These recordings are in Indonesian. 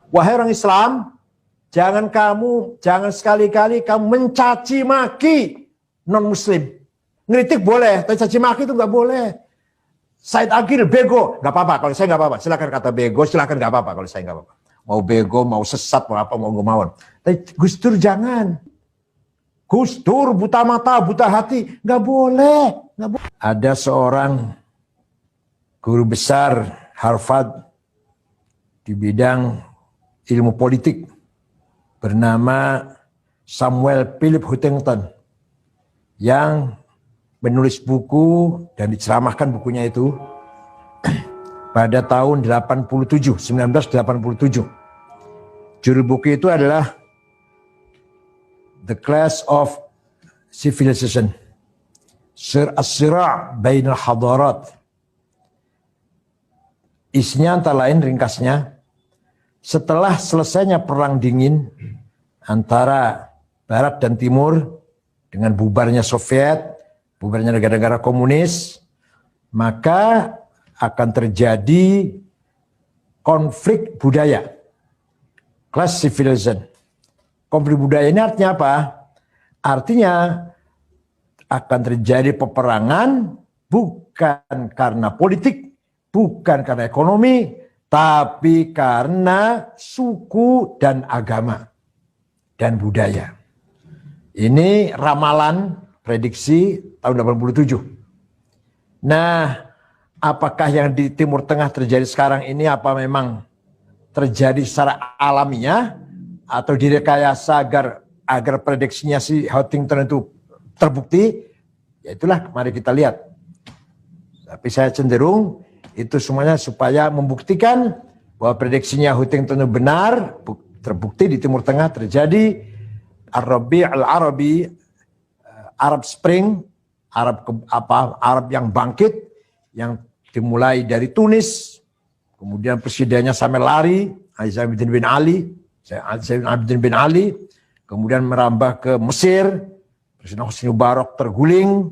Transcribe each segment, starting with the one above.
Wahai orang Islam, jangan sekali-kali kamu mencaci maki non-muslim. Ngeritik boleh, tapi caci maki itu nggak boleh. Said Agil bego, nggak apa-apa. Kalau saya nggak apa-apa, silakan kata bego, silakan nggak apa-apa. Kalau saya nggak apa-apa. Mau bego, mau sesat, mau apa, mau gemawon. Tapi Gus Dur jangan. Gus Dur buta mata, buta hati, nggak boleh. Ada seorang guru besar Harvard di bidang ilmu politik bernama Samuel Philip Huntington yang menulis buku dan diceramahkan bukunya itu pada tahun 1987. Judul buku itu adalah The Clash of Civilization, As-Sira' Bainal Hadarat. Isinya antara lain ringkasnya, setelah selesainya perang dingin antara Barat dan Timur dengan bubarnya Soviet, bubarnya negara-negara komunis, maka akan terjadi konflik budaya, clash civilization. Konflik budaya ini artinya apa? Artinya akan terjadi peperangan bukan karena politik, bukan karena ekonomi, tapi karena suku dan agama dan budaya. Ini ramalan prediksi tahun 87. Nah, apakah yang di Timur Tengah terjadi sekarang ini apa memang terjadi secara alamiah atau direkayasa agar prediksinya si Huntington itu terbukti? Ya itulah, mari kita lihat. Tapi saya cenderung itu semuanya supaya membuktikan bahwa prediksinya Huntington itu benar, terbukti di Timur Tengah terjadi Ar-Rabi' al-Arabi, Arab Spring, Arab yang bangkit, yang dimulai dari Tunis, kemudian presidennya sampai lari, Zainuddin bin Ali, kemudian merambah ke Mesir, Presiden Hosni Mubarak terguling,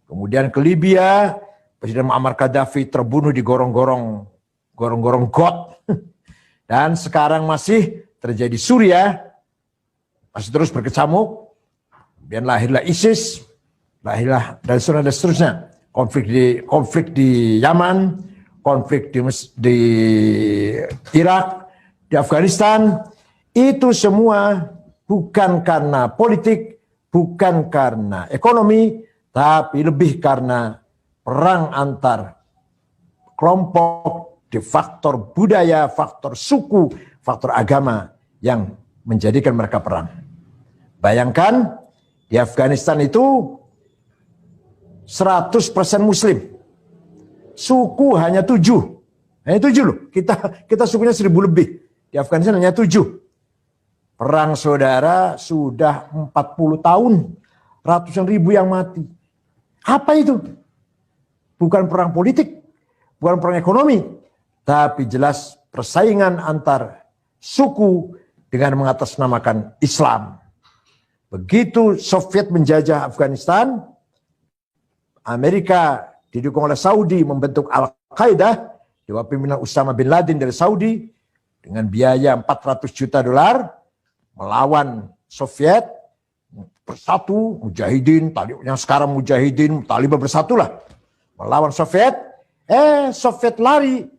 kemudian ke Libya, Presiden Muammar Gaddafi terbunuh di gorong-gorong got, dan sekarang masih terjadi Suriah, masih terus berkecamuk, kemudian lahirlah ISIS, lahirlah dan seterusnya, konflik di Yaman, konflik di Irak, di Afghanistan. Itu semua bukan karena politik, bukan karena ekonomi, tapi lebih karena perang antar kelompok di faktor budaya, faktor suku, faktor agama yang menjadikan mereka perang. Bayangkan di Afghanistan itu 100% Muslim, suku hanya 7 loh. Kita sukunya 1000 lebih, di Afghanistan hanya 7. Perang saudara sudah 40 tahun, ratusan ribu yang mati. Apa itu? Bukan perang politik, bukan perang ekonomi, tapi jelas persaingan antar suku dengan mengatasnamakan Islam. Begitu Soviet menjajah Afghanistan, Amerika didukung oleh Saudi membentuk Al-Qaeda di bawah pimpinan Usama bin Laden dari Saudi dengan biaya $400 juta melawan Soviet, bersatu mujahidin, yang sekarang mujahidin, Taliban bersatulah melawan Soviet. Soviet lari,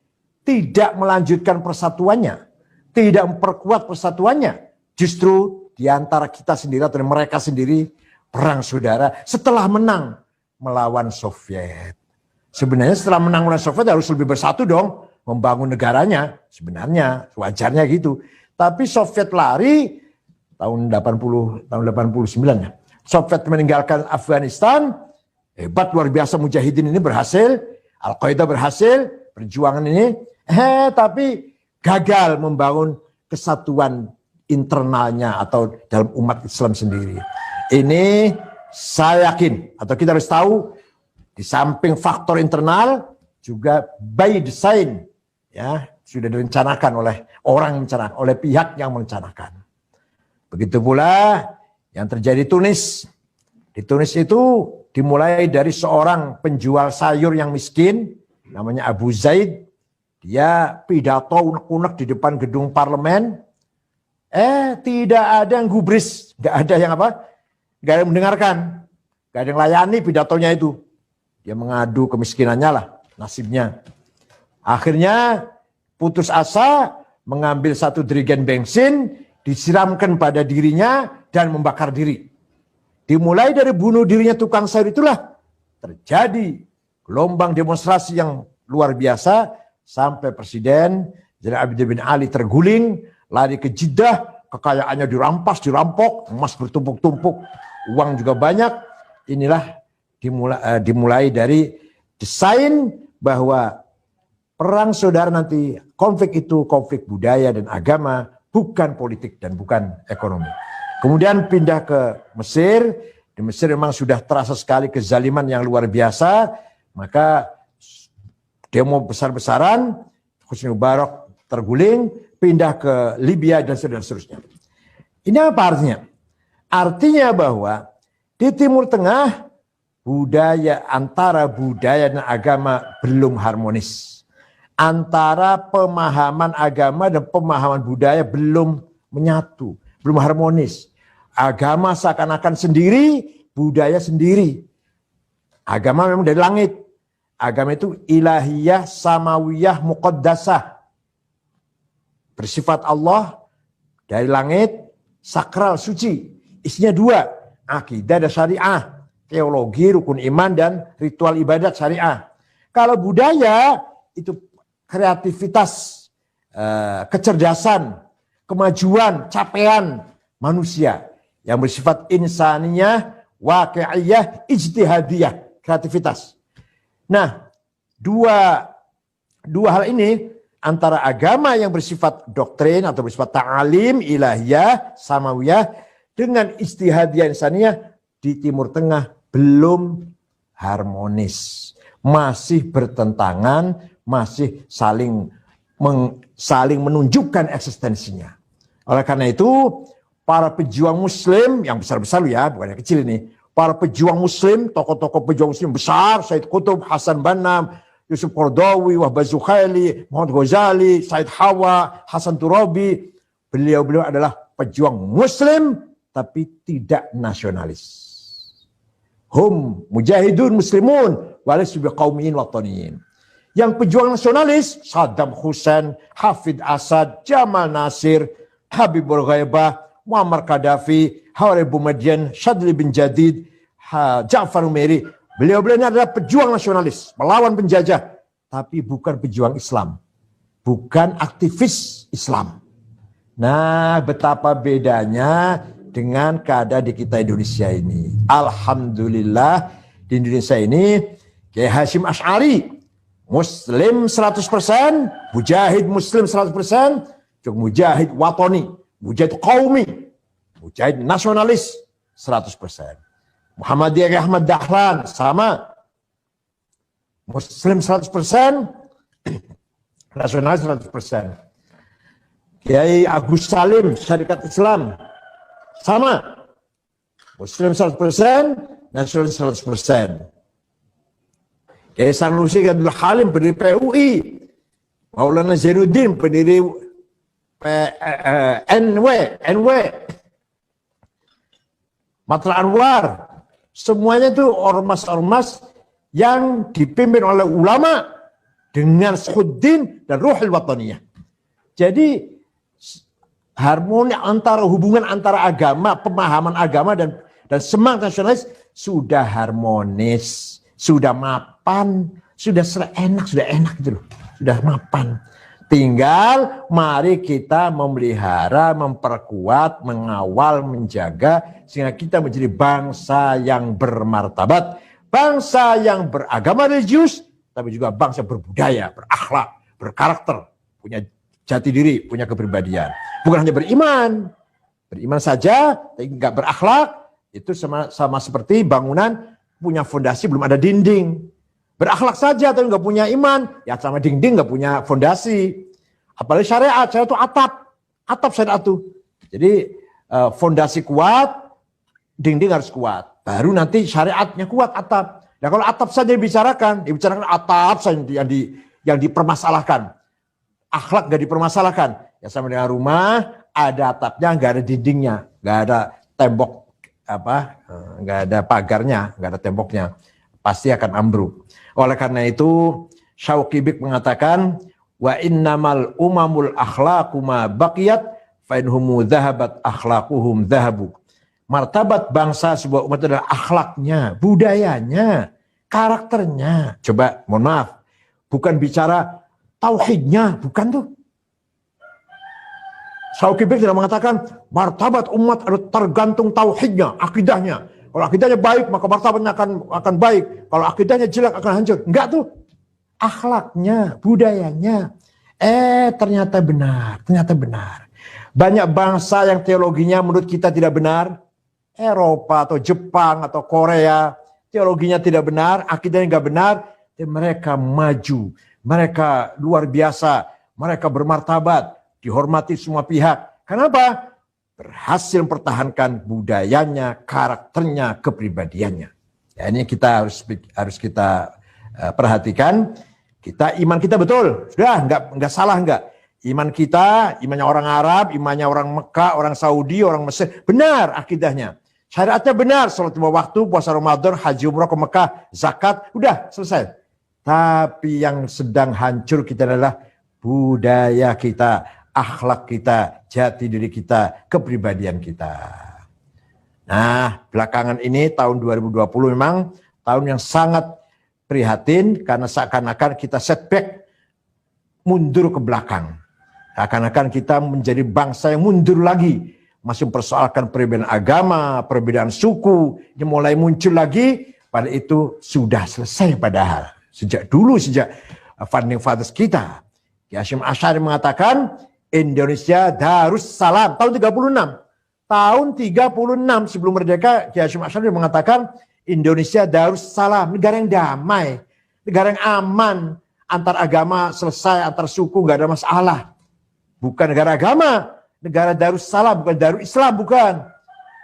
tidak melanjutkan persatuannya, tidak memperkuat persatuannya, justru di antara kita sendiri atau mereka sendiri perang saudara setelah menang melawan Soviet. Sebenarnya setelah menang melawan Soviet harus lebih bersatu dong, membangun negaranya, sebenarnya wajarnya gitu. Tapi Soviet lari tahun 89 ya. Soviet meninggalkan Afghanistan, hebat luar biasa mujahidin ini berhasil, Al-Qaeda berhasil, perjuangan ini, tapi gagal membangun kesatuan internalnya atau dalam umat Islam sendiri. Ini saya yakin, atau kita harus tahu, di samping faktor internal juga by design, ya sudah direncanakan oleh orang yang merencanakan, oleh pihak yang merencanakan. Begitu pula yang terjadi Tunis. Di Tunis itu dimulai dari seorang penjual sayur yang miskin, namanya Abu Zaid. Dia pidato unek-unek di depan gedung parlemen. Tidak ada yang gubris, nggak ada yang apa, nggak ada yang mendengarkan, nggak ada yang layani pidatonya itu. Dia mengadu kemiskinannya lah, nasibnya. Akhirnya putus asa, mengambil satu jerigen bensin, disiramkan pada dirinya dan membakar diri. Dimulai dari bunuh dirinya tukang sayur itulah terjadi gelombang demonstrasi yang luar biasa sampai Presiden Zainal Abidin bin Ali terguling, lari ke Jeddah, kekayaannya dirampas, dirampok, emas bertumpuk-tumpuk, uang juga banyak. Inilah dimulai dari desain bahwa perang saudara nanti, konflik itu konflik budaya dan agama, bukan politik dan bukan ekonomi. Kemudian pindah ke Mesir. Di Mesir memang sudah terasa sekali kezaliman yang luar biasa. Maka demo besar-besaran, Husni Mubarak terguling, pindah ke Libya dan seterusnya. Ini apa artinya? Artinya bahwa di Timur Tengah antara budaya dan agama belum harmonis. Antara pemahaman agama dan pemahaman budaya belum menyatu, belum harmonis. Agama seakan-akan sendiri, budaya sendiri. Agama memang dari langit. Agama itu ilahiyah, samawiyah, muqaddasah. Bersifat Allah dari langit, sakral, suci. Isinya dua, akidah dan syariah. Teologi, rukun iman, dan ritual ibadat syariah. Kalau budaya, itu kreativitas, kecerdasan, kemajuan, capaian manusia yang bersifat insaniyah, waqi'iyah, ijtihadiyah, kreativitas. Nah, dua hal ini antara agama yang bersifat doktrin atau bersifat ta'alim, ilahiyah, samawiyah dengan ijtihadiyah insaniyah di Timur Tengah belum harmonis. Masih bertentangan, masih saling menunjukkan eksistensinya. Oleh karena itu, para pejuang muslim, yang besar-besar ya, bukan yang kecil ini, para pejuang muslim, tokoh-tokoh pejuang muslim besar, Said Qutb, Hasan Banna, Yusuf Qaradawi, Wahbah Zuhaili, Muhammad Ghazali, Said Hawa, Hasan Turabi, beliau-beliau adalah pejuang muslim, tapi tidak nasionalis. Hum mujahidun muslimun, walaysu biqaumiyin wataniyin. Yang pejuang nasionalis, Saddam Hussein, Hafid Asad, Jamal Nasir, Habibur Ghaibah, Muammar Gaddafi, Hawari Boumediene, Shadli bin Jadid, Ja'far Numeri. Beliau-beliau ini adalah pejuang nasionalis, melawan penjajah. Tapi bukan pejuang Islam. Bukan aktivis Islam. Nah, betapa bedanya dengan keadaan di kita Indonesia ini. Alhamdulillah, di Indonesia ini, Kiai Hasyim Asy'ari, Muslim 100%, mujahid Muslim 100%, juga mujahid watoni, mujahid qaumi, mujahid nasionalis 100%. Muhammadiyah Ahmad Dahlan sama, Muslim 100%, nasionalis 100%. Kiai Agus Salim, Syarikat Islam sama, Muslim 100%, nasionalis 100%. Kiai Sanusi Abdul Halim, pendiri PUI, Maulana Zainuddin, pendiri NW, Matra Anwar, semuanya itu ormas-ormas yang dipimpin oleh ulama dengan suhuddin dan ruhul wataniyah. Jadi harmoni hubungan antara agama, pemahaman agama dan semangat nasionalis sudah harmonis, sudah mapan, sudah enak gitu loh, sudah mapan. Tinggal mari kita memelihara, memperkuat, mengawal, menjaga sehingga kita menjadi bangsa yang bermartabat, bangsa yang beragama religius, tapi juga bangsa berbudaya, berakhlak, berkarakter, punya jati diri, punya kepribadian. Bukan hanya beriman saja, tapi nggak berakhlak, itu sama seperti bangunan punya fondasi belum ada dinding. Berakhlak saja tapi nggak punya iman, ya sama dinding nggak punya fondasi. Apalagi syariat itu atap syariat itu. Jadi fondasi kuat, dinding harus kuat. Baru nanti syariatnya kuat atap. Nah kalau atap saja dibicarakan atap saja yang dipermasalahkan. akhlak gak dipermasalahkan. Ya sama dengan rumah, ada atapnya, nggak ada dindingnya, nggak ada tembok nggak ada pagarnya, nggak ada temboknya, pasti akan ambruk. Oleh karena itu, Syauqi mengatakan, wa innamal umamul akhlaqu ma baqiyat fa inhumu dhahabat akhlaquhum dhahabu. Martabat bangsa sebuah umat adalah akhlaknya, budayanya, karakternya. Coba, mohon maaf, bukan bicara tauhidnya, bukan tuh. Syauqi tidak mengatakan martabat umat tergantung tauhidnya, akidahnya. Kalau akidahnya baik, maka martabatnya akan baik. Kalau akidahnya jelek, akan hancur. Enggak tuh. Akhlaknya, budayanya. Ternyata benar. Banyak bangsa yang teologinya menurut kita tidak benar. Eropa atau Jepang atau Korea, teologinya tidak benar, akidahnya enggak benar. Mereka maju, mereka luar biasa, mereka bermartabat, dihormati semua pihak. Kenapa? Berhasil mempertahankan budayanya, karakternya, kepribadiannya. Ya, ini kita harus kita perhatikan. Iman kita betul, sudah nggak salah nggak. Iman kita, imannya orang Arab, imannya orang Mekah, orang Saudi, orang Mesir, benar akidahnya. Syariatnya benar, sholat 5 waktu, puasa Ramadan, haji umrah ke Mekah, zakat, udah selesai. Tapi yang sedang hancur kita adalah budaya kita, akhlak kita, jati diri kita, kepribadian kita. Nah, belakangan ini tahun 2020 memang tahun yang sangat prihatin karena seakan-akan kita setback, mundur ke belakang. Seakan-akan kita menjadi bangsa yang mundur lagi. Masih mempersoalkan perbedaan agama, perbedaan suku, yang mulai muncul lagi, pada itu sudah selesai padahal. Sejak founding fathers kita. Ki Hasyim Asy'ari mengatakan, Indonesia Darussalam tahun 36. Tahun 36 sebelum merdeka, Ki Hasyim Asy'ari mengatakan Indonesia Darussalam, negara yang damai, negara yang aman, antar agama selesai, antar suku nggak ada masalah. Bukan negara agama, negara Darussalam, bukan Darusislam, bukan.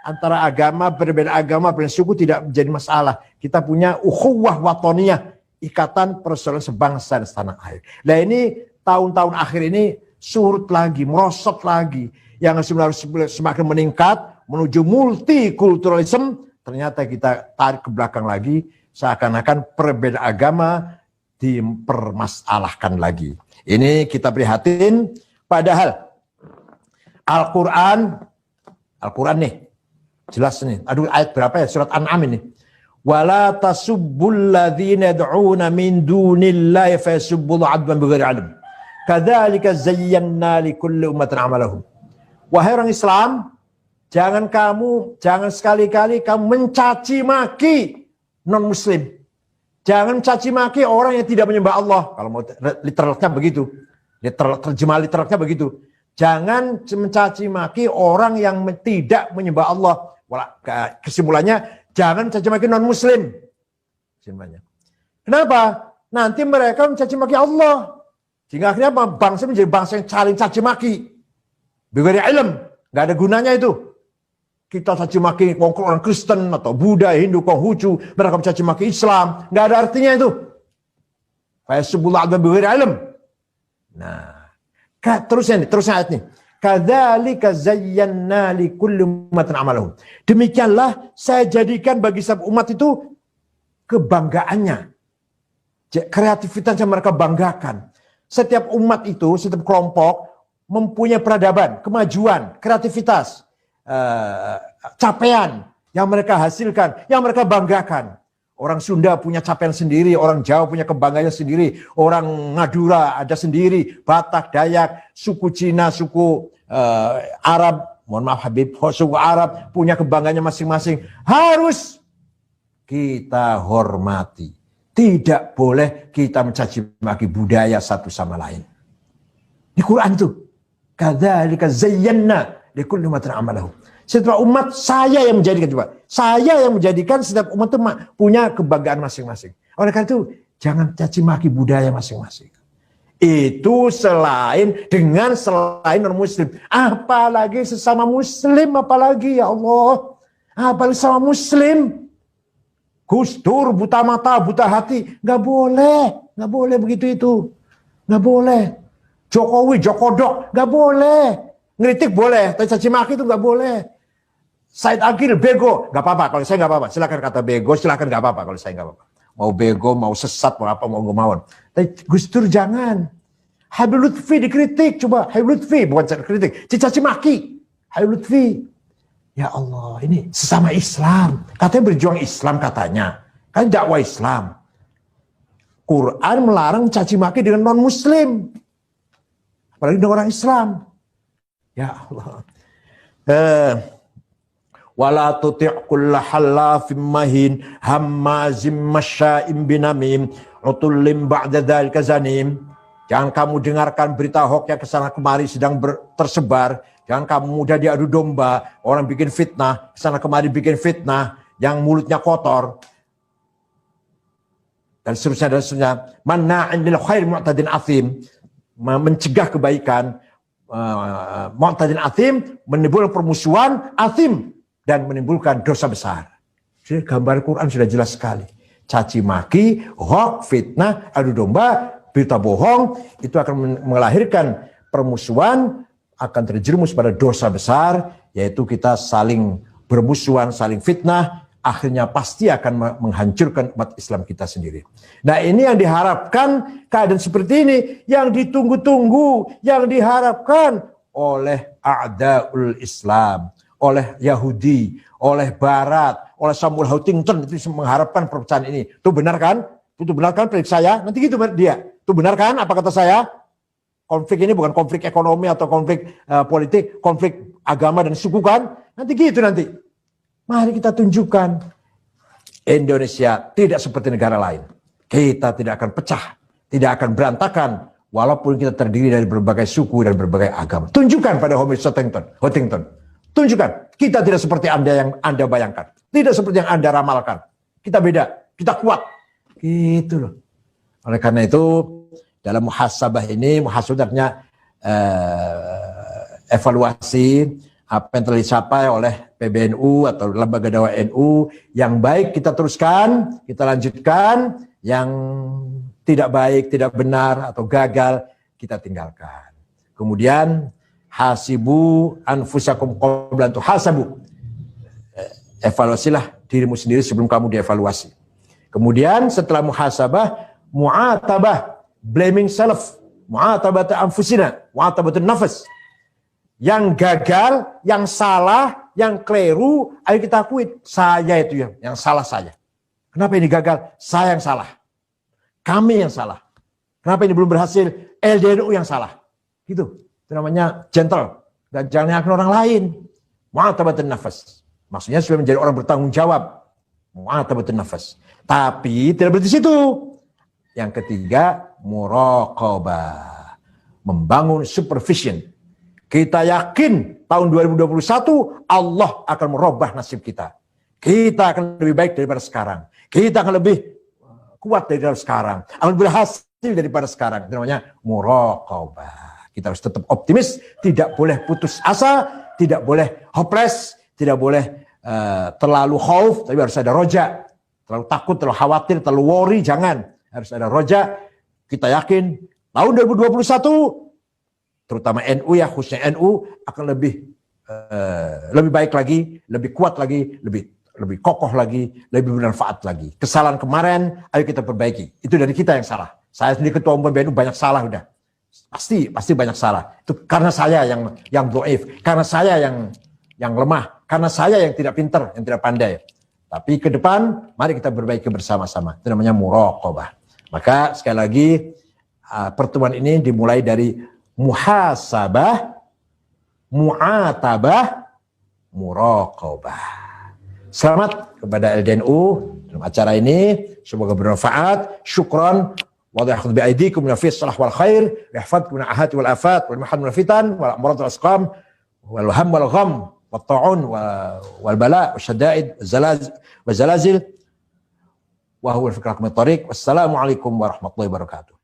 Antara agama, berbeda agama, berbeda suku tidak menjadi masalah. Kita punya ukhuwah watoniyah, ikatan persaudaraan sebangsa dan setanah air. Nah ini tahun-tahun akhir ini surut lagi, merosot lagi. Yang harus semakin meningkat menuju multikulturalisme, ternyata kita tarik ke belakang lagi, seakan-akan perbedaan agama dipermasalahkan lagi. Ini kita prihatin, padahal Al-Quran nih, jelas nih, aduh ayat berapa ya, surat An'am ini. Wala tasubbul ladzina yad'una min dunillahi fayasubbul adwan bighairi ilm. Kadzalika zayyana likulli ummatin amalahum. Wahai orang Islam, jangan sekali-kali kamu mencaci maki non muslim. Jangan mencaci maki orang yang tidak menyembah Allah. Kalau mau literalnya begitu. Terjemah literalnya begitu. Jangan mencaci maki orang yang tidak menyembah Allah. Kesimpulannya, jangan mencaci maki non muslim. Kesimpulannya. Kenapa? Nanti mereka mencaci maki Allah. Sehingga akhirnya bangsa menjadi bangsa yang saling caci maki. Bighairi ilm, nggak ada gunanya itu. Kita caci maki orang Kristen atau Buddha, Hindu, Konghucu, mereka mencaci maki Islam, nggak ada artinya itu. Fayasubbul adwan bighairi ilm. Nah, terusnya ayat ini. Kadzalika zayyana likulli ummatin amalahum. Demikianlah saya jadikan bagi setiap umat itu kebanggaannya. Kreativitas yang mereka banggakan. Setiap umat itu, setiap kelompok mempunyai peradaban, kemajuan, kreativitas, capaian yang mereka hasilkan, yang mereka banggakan. Orang Sunda punya capaian sendiri, orang Jawa punya kebanggaannya sendiri, orang Madura ada sendiri, Batak, Dayak, suku Cina, suku Arab, mohon maaf Habib, suku Arab punya kebanggaannya masing-masing. Harus kita hormati. Tidak boleh kita mencaci maki budaya satu sama lain. Di Quran tuh. Kadzalika zayyana likulli ummatin amalahum. Setiap umat saya yang menjadikan, coba. Saya yang menjadikan setiap umat itu punya kebanggaan masing-masing. Oleh karena itu, jangan caci maki budaya masing-masing. Itu selain non muslim. Apalagi sesama muslim, apalagi ya Allah. Apalagi sesama muslim. Gus Dur, buta mata, buta hati. Nggak boleh begitu itu. Nggak boleh. Jokowi, Jokodok, nggak boleh. Ngeritik boleh, tapi caci maki itu nggak boleh. Said Akil, bego, nggak apa-apa. Kalau saya nggak apa-apa, silakan kata bego, silakan nggak apa-apa. Kalau saya nggak apa-apa. Mau bego, mau sesat, mau apa, mau gemawon. Tapi Gus Dur jangan. Habib Lutfi dikritik, coba. Habib Lutfi, bukan kritik, caci maki. Habib Lutfi. Ya Allah, ini sesama Islam. Katanya berjuang Islam katanya. Kan dakwah Islam. Quran melarang caci maki dengan non-muslim. Apalagi dengan orang Islam. Ya Allah. Wala tuti' kulla halafim mahin hammazim masya'im binamim utullim ba'da dzalika zanim. Jangan kamu dengarkan berita hoax yang kesana kemari sedang tersebar. Jangan kamu mudah diadu domba. Orang bikin fitnah, kesana kemari bikin fitnah, yang mulutnya kotor. Dan seterusnya. Manna'in lil khair mu'tadin athim. Mencegah kebaikan. Mu'tadin athim, menimbulkan permusuhan, athim. Dan menimbulkan dosa besar. Jadi gambar Quran sudah jelas sekali. Caci maki, hoax, fitnah, adu domba, berita bohong, itu akan melahirkan permusuhan, akan terjerumus pada dosa besar, yaitu kita saling bermusuhan, saling fitnah, akhirnya pasti akan menghancurkan umat Islam kita sendiri. Nah ini yang diharapkan, keadaan seperti ini, yang ditunggu-tunggu, yang diharapkan oleh a'daul Islam, oleh Yahudi, oleh Barat, oleh Samuel Huntington, itu mengharapkan perpecahan ini. Itu benar kan? Itu benar kan prediksi saya? Nanti gitu dia. Itu benar kan? Apa kata saya? Konflik ini bukan konflik ekonomi atau konflik politik, konflik agama dan suku kan? Nanti gitu nanti. Mari kita tunjukkan Indonesia tidak seperti negara lain. Kita tidak akan pecah, tidak akan berantakan, walaupun kita terdiri dari berbagai suku dan berbagai agama. Tunjukkan pada Huntington. Tunjukkan, kita tidak seperti Anda yang Anda bayangkan. Tidak seperti yang Anda ramalkan. Kita beda, kita kuat. Gitu loh. Oleh karena itu, dalam muhasabah ini, muhasabahnya evaluasi apa yang telah dicapai oleh PBNU atau lembaga dakwah NU, yang baik kita teruskan, kita lanjutkan, yang tidak baik, tidak benar atau gagal kita tinggalkan. Kemudian hasibu anfusakum qabla an tuhasabu. Evaluasilah dirimu sendiri sebelum kamu dievaluasi. Kemudian setelah muhasabah, mu'atabah, blaming self, mu'atabat anfusina, mu'atabatun nafas. Yang gagal, yang salah, yang keliru, ayo kita akui, saya itu yang salah saya. Kenapa ini gagal? Saya yang salah. Kami yang salah. Kenapa ini belum berhasil? LDNU yang salah. Gitu. Itu namanya gentle. Dan jangan nyalakan orang lain. Mu'atabatun nafas. Maksudnya supaya menjadi orang bertanggung jawab. Mu'atabatun nafas. Tapi tidak berhenti situ. Yang ketiga, muraqabah. Membangun supervision. Kita yakin tahun 2021 Allah akan merubah nasib kita. Kita akan lebih baik daripada sekarang. Kita akan lebih kuat daripada sekarang. Akan berhasil daripada sekarang. Itu namanya muraqabah. Kita harus tetap optimis. Tidak boleh putus asa. Tidak boleh hopeless. Tidak boleh terlalu khauf. Tapi harus ada roja. Terlalu takut, terlalu khawatir, terlalu worry. Jangan. Harus ada roja. Kita yakin tahun 2021 terutama NU ya, khususnya NU akan lebih baik lagi, lebih kuat lagi, lebih kokoh lagi, lebih bermanfaat lagi. Kesalahan kemarin, ayo kita perbaiki. Itu dari kita yang salah. Saya sendiri ketua umum BNU banyak salah udah. Pasti banyak salah. Itu karena saya yang dhaif, karena saya yang lemah, karena saya yang tidak pintar, yang tidak pandai. Tapi ke depan, mari kita perbaiki bersama-sama. Itu namanya muraqabah. Maka sekali lagi pertemuan ini dimulai dari muhasabah, mu'atabah, muraqabah. Selamat kepada LDNU dalam acara ini. Semoga bermanfaat. Syukran. Wa ya'khudhu bi aydikum min fi shalah wal khair, yahfadhukum min ahati wal afat wal mahad wal fitan wal amrad wal asqam wal ham wal gham wat ta'un wal bala wasyada'id wal zalazil wa huwa al fikrakum at-tariq. Wassalamu alaikum warahmatullahi wabarakatuh.